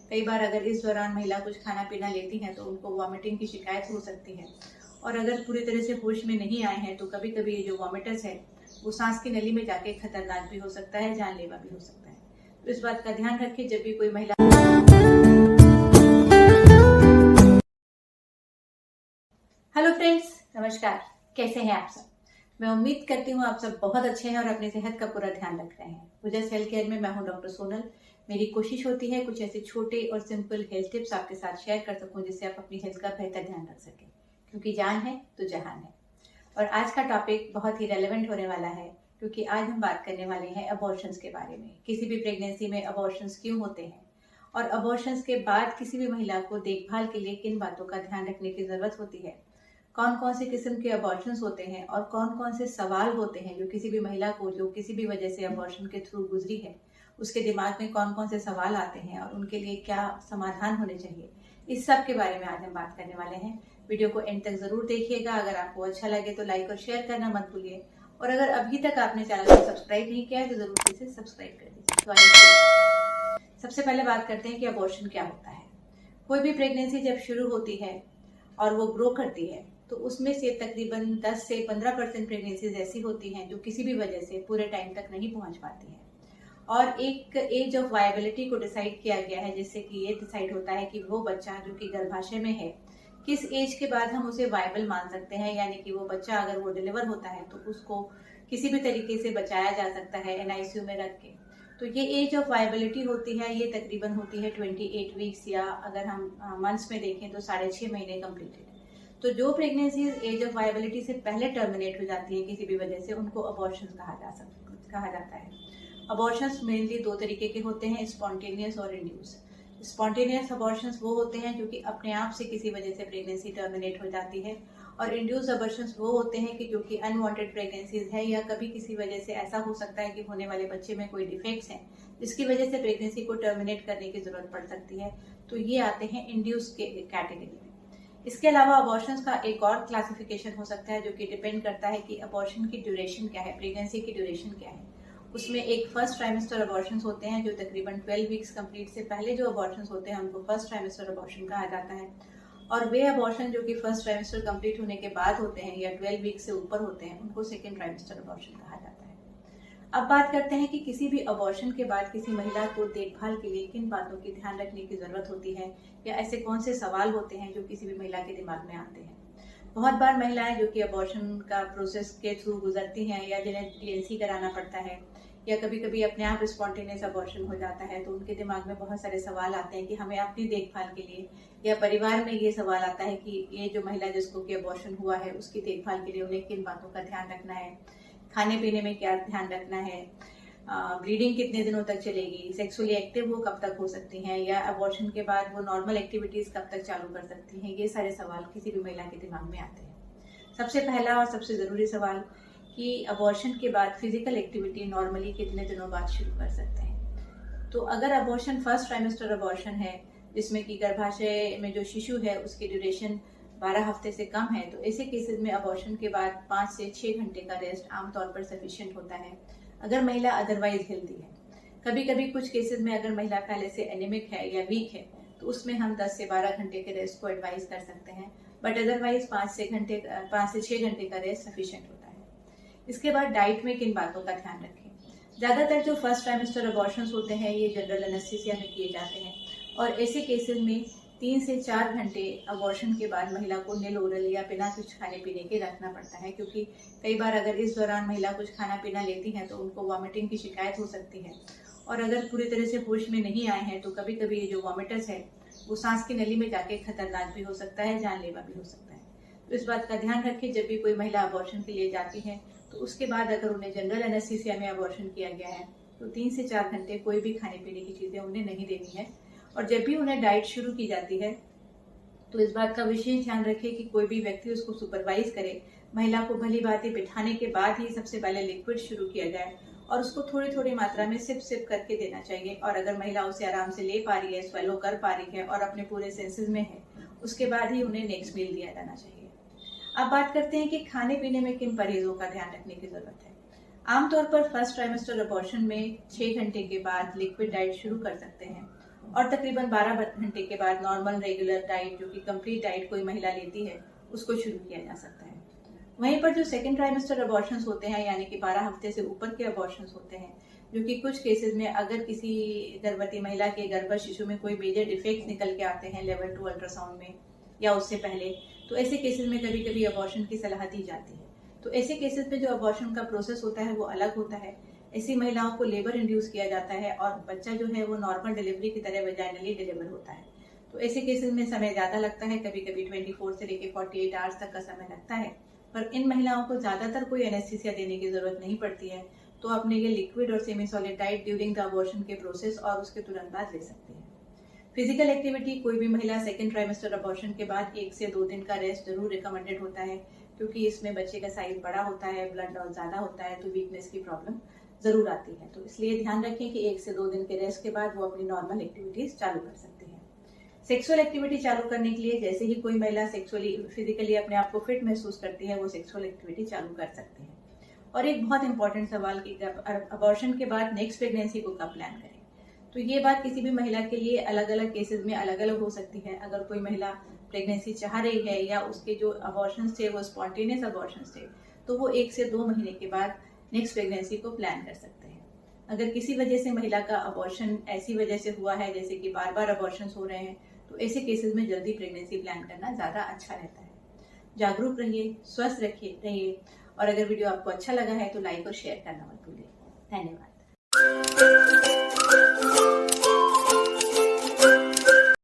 कई बार अगर इस दौरान महिला कुछ खाना पीना लेती है तो उनको वॉमिटिंग की शिकायत हो सकती है। और अगर पूरी तरह से होश में नहीं आए हैं तो कभी कभी ये जो वॉमिटस है वो सांस की नली में जाके खतरनाक भी हो सकता है, जानलेवा भी हो सकता है। तो इस बात का ध्यान रखें जब भी कोई महिला। हेलो फ्रेंड्स, नमस्कार। कैसे हैं आप सब? मैं उम्मीद करती हूँ आप सब बहुत अच्छे हैं और अपनी सेहत का पूरा ध्यान रख रहे हैं। उजस हेल्थ केयर में मैं हूँ डॉक्टर सोनल। मेरी कोशिश होती है कुछ ऐसे छोटे और सिंपल हेल्थ टिप्स आपके साथ शेयर कर सकूं जिससे आप अपनी हेल्थ का बेहतर ध्यान रख सकें, क्योंकि जान है तो जहान है। और आज का टॉपिक बहुत ही रेलेवेंट होने वाला है, क्योंकि आज हम बात करने वाले हैं अबॉर्शंस के बारे में। किसी भी प्रेगनेंसी में अबॉर्शंस क्यों होते हैं और अबॉर्शंस के बाद किसी भी महिला को देखभाल के लिए किन बातों का ध्यान रखने की जरूरत होती है, कौन कौन से किस्म के अबॉर्शंस होते हैं और कौन कौन से सवाल होते हैं जो किसी भी महिला को जो किसी भी वजह से अबॉर्शन के थ्रू गुजरी है उसके दिमाग में कौन कौन से सवाल आते हैं और उनके लिए क्या समाधान होने चाहिए, इस सब के बारे में आज हम बात करने वाले हैं। वीडियो को एंड तक जरूर देखिएगा। अगर आपको अच्छा लगे तो लाइक और शेयर करना मत भूलिए, और अगर अभी तक आपने चैनल को सब्सक्राइब नहीं किया है तो जरूर इसे सब्सक्राइब कर दीजिए। तो आइए सबसे पहले बात करते हैं कि अबॉर्शन क्या होता है। कोई भी प्रेगनेंसी जब शुरू होती है और वो ग्रो करती है तो उसमें से तकरीबन 10 से 15% प्रेगनेंसीज ऐसी होती हैं जो किसी भी वजह से पूरे टाइम तक नहीं पहुंच पाती हैं। और एक एज ऑफ वायबिलिटी को डिसाइड किया गया है, जिससे कि ये डिसाइड होता है कि वो बच्चा जो कि गर्भाशय में है किस एज के बाद हम उसे वायबल मान सकते हैं, यानी कि वो बच्चा अगर वो डिलीवर होता है तो उसको किसी भी तरीके से बचाया जा सकता है एनआईसीयू में रख के। तो ये एज ऑफ वायबिलिटी होती है, ये तकरीबन होती है 28 वीक्स, या अगर हम मंथ्स में देखें तो 6.5 महीने कंप्लीटेड। तो जो प्रेगनेंसी एज ऑफ वायबिलिटी से पहले टर्मिनेट हो जाती है किसी भी वजह से, उनको अबॉर्शन कहा जाता है। अबॉर्शंस मेनली दो तरीके के होते हैं, स्पॉन्टेनियस और इंड्यूस। स्पॉन्टेनियस अबॉर्शंस वो होते हैं जो कि अपने आप से किसी वजह से प्रेगनेंसी टर्मिनेट हो जाती है, और इंड्यूस अबॉर्शंस वो होते हैं कि जो कि अनवांटेड प्रेगनेंसीज है या कभी किसी वजह से ऐसा हो सकता है कि होने वाले बच्चे में कोई डिफेक्ट्स हैं जिसकी वजह से प्रेगनेंसी को टर्मिनेट करने की जरूरत पड़ सकती है। तो ये आते हैं इंड्यूस के कैटेगरी में। इसके अलावा अबॉर्शंस का एक और क्लासिफिकेशन हो सकता है जो कि डिपेंड करता है कि अबॉर्शन की ड्यूरेशन क्या है, प्रेगनेंसी की ड्यूरेशन क्या है। उसमें एक फर्स्ट ट्राइमेस्टर अबॉर्शंस होते हैं जो तकरीबन 12 वीक्स कंप्लीट से पहले जो अबॉर्शंस होते हैं उनको फर्स्ट ट्राइमेस्टर अबॉर्शन कहा जाता है, और वे अबॉर्शन जो कि फर्स्ट ट्राइमेस्टर कंप्लीट होने के बाद होते हैं या 12 वीक्स से ऊपर होते हैं उनको सेकेंड ट्राइमेस्टर अबॉर्शन कहा जाता है। अब बात करते हैं कि किसी भी अबॉर्शन के बाद किसी महिला को देखभाल के लिए किन बातों की ध्यान रखने की जरूरत होती है, या ऐसे कौन से सवाल होते हैं जो किसी भी महिला के दिमाग में आते हैं। बहुत बार महिलाएं जो कि अबॉर्शन का प्रोसेस के थ्रू गुजरती हैं या जिन्हें टीएनसी कराना पड़ता है या कभी कभी अपने आप स्पॉन्टेनियस अबॉर्शन हो जाता है, तो उनके दिमाग में बहुत सारे सवाल आते हैं कि हमें अपनी देखभाल के लिए, या परिवार में ये सवाल आता है कि ये जो महिला जिसको कि अबॉर्शन हुआ है उसकी देखभाल के लिए उन्हें किन बातों का ध्यान रखना है, खाने पीने में क्या ध्यान रखना है, ब्लीडिंग कितने दिनों तक चलेगी, सेक्सुअली एक्टिव वो कब तक हो सकती हैं, या अबॉर्शन के बाद वो नॉर्मल एक्टिविटीज कब तक चालू कर सकती हैं। ये सारे सवाल किसी भी महिला के दिमाग में आते हैं। सबसे पहला और सबसे ज़रूरी सवाल कि अबॉर्शन के बाद फिजिकल एक्टिविटी नॉर्मली कितने दिनों बाद शुरू कर सकते हैं। तो अगर अबॉर्शन फर्स्ट ट्राइमेस्टर अबॉर्शन है जिसमें कि गर्भाशय में जो शिशु है उसकी ड्यूरेशन 12 हफ्ते से कम है, तो ऐसे केसेस में अबॉर्शन के बाद 5 से 6 घंटे का रेस्ट आमतौर पर सफिशिएंट होता है अगर महिला अदरवाइज हेल्दी है। कभी कभी कुछ केसेस में अगर महिला पहले से एनीमिक है या वीक है तो उसमें हम 10 से 12 घंटे के रेस्ट को एडवाइज कर सकते हैं, बट अदरवाइज 5 से 6 घंटे का रेस्ट सफिशिएंट होता है। इसके बाद डाइट में किन बातों का ध्यान रखें। ज़्यादातर जो फर्स्ट ट्राइमेस्टर अबॉर्शंस होते हैं ये जनरल एनेस्थीसिया में किए जाते हैं, और ऐसे केसेस में 3 से 4 घंटे अबॉर्शन के बाद महिला को निल ओरल या बिना कुछ खाने पीने के रखना पड़ता है, क्योंकि कई बार अगर इस दौरान महिला कुछ खाना पीना लेती है तो उनको वॉमिटिंग की शिकायत हो सकती है, और अगर पूरी तरह से होश में नहीं आए हैं तो कभी कभी ये जो वॉमिटस है वो सांस की नली में जाके खतरनाक भी हो सकता है, जानलेवा भी हो सकता है। तो इस बात का ध्यान रखें जब भी कोई महिला अबॉर्शन के लिए जाती है तो उसके बाद अगर उन्हें जनरल एनेस्थीसिया में अबॉर्शन किया गया है तो 3 से 4 घंटे कोई भी खाने पीने की चीज़ें उन्हें नहीं देनी है। और जब भी उन्हें डाइट शुरू की जाती है तो इस बात का विशेष ध्यान रखें कि कोई भी व्यक्ति उसको सुपरवाइज करे। महिला को भली भांति बिठाने के बाद ही सबसे पहले लिक्विड शुरू किया जाए और उसको थोड़ी थोड़ी मात्रा में सिप सिप करके देना चाहिए, और अगर महिला उसे आराम से ले पा रही है, स्वेलो कर पा रही है और अपने पूरे सेंसेस में है, उसके बाद ही उन्हें नेक्स्ट मील दिया जाना चाहिए। अब बात करते हैं कि खाने पीने में किन परहेजों का ध्यान रखने की जरूरत है। आमतौर पर फर्स्ट ट्राइमेस्टर अबॉर्शन में 6 घंटे के बाद लिक्विड डाइट शुरू कर सकते हैं, और तकरीबन 12 घंटे के बाद नॉर्मल रेगुलर डाइट, जो कि कंप्लीट डाइट कोई महिला लेती है, उसको शुरू किया जा सकता है। वहीं पर जो सेकेंड ट्राइमेस्टर अबॉर्शंस होते हैं, यानी कि 12 हफ्ते से ऊपर के अबॉर्शंस होते हैं, जो कि कुछ केसेस में अगर किसी गर्भवती महिला के गर्भ शिशु में कोई मेजर डिफेक्ट निकल के आते हैं लेवल 2 अल्ट्रासाउंड में या उससे पहले, तो ऐसे केसेस में कभी कभी अबॉर्शन की सलाह दी जाती है। तो ऐसे केसेस में जो अबॉर्शन का प्रोसेस होता है वो अलग होता है। ऐसी महिलाओं को लेबर इंड्यूस किया जाता है और बच्चा जो है वो नॉर्मल डिलीवरी की तरह वजाइनली डिलीवर होता है। तो ऐसे केसेस में समय ज़्यादा लगता है, कभी कभी 24 से लेकर 48 आवर्स तक का समय लगता है। पर इन महिलाओं को ज़्यादातर कोई एनेस्थीसिया देने की ज़रूरत नहीं पड़ती है, तो अपने ये लिक्विड और semi solid diet during the abortion के प्रोसेस और उसके तुरंत बाद ले सकती है। फिजिकल एक्टिविटी, कोई भी महिला सेकेंड ट्राइमेस्टर अबॉर्शन के बाद 1 से 2 दिन का रेस्ट जरूर रिकमेंडेड होता है, क्योंकि इसमें बच्चे का साइज बड़ा होता है, ब्लड लॉस ज़्यादा होता है, तो वीकनेस की प्रॉब्लम जरूर आती है। तो इसलिए ध्यान रखें कि 1 से 2 दिन के रेस्ट के बाद वो अपनी नॉर्मल एक्टिविटीज चालू कर सकती है। सेक्सुअल एक्टिविटी चालू करने के लिए जैसे ही कोई महिला सेक्सुअली फिजिकली अपने आप को फिट महसूस करती है, वो सेक्सुअल एक्टिविटी चालू कर सकती है। और एक बहुत इंपॉर्टेंट सवाल कि अबॉर्शन के बाद नेक्स्ट प्रेगनेंसी को कब प्लान करें, तो ये बात किसी भी महिला के लिए अलग अलग केसेस में अलग अलग हो सकती है। अगर कोई महिला प्रेगनेंसी चाह रही है या उसके जो अबॉर्शन थे वो स्पॉन्टेनियस अबॉर्शन थे, तो वो 1 से 2 महीने के बाद नेक्स्ट प्रेगनेंसी को प्लान कर सकते हैं। अगर किसी वजह से महिला का अबॉर्शन ऐसी वजह से हुआ है जैसे कि बार बार अबॉर्शन हो रहे हैं, तो ऐसे केसेस में जल्दी प्रेगनेंसी प्लान करना ज़्यादा अच्छा रहता है। जागरूक रहिए, स्वस्थ रहिए, और अगर वीडियो आपको अच्छा लगा है तो लाइक और शेयर करना मत भूलिए। धन्यवाद।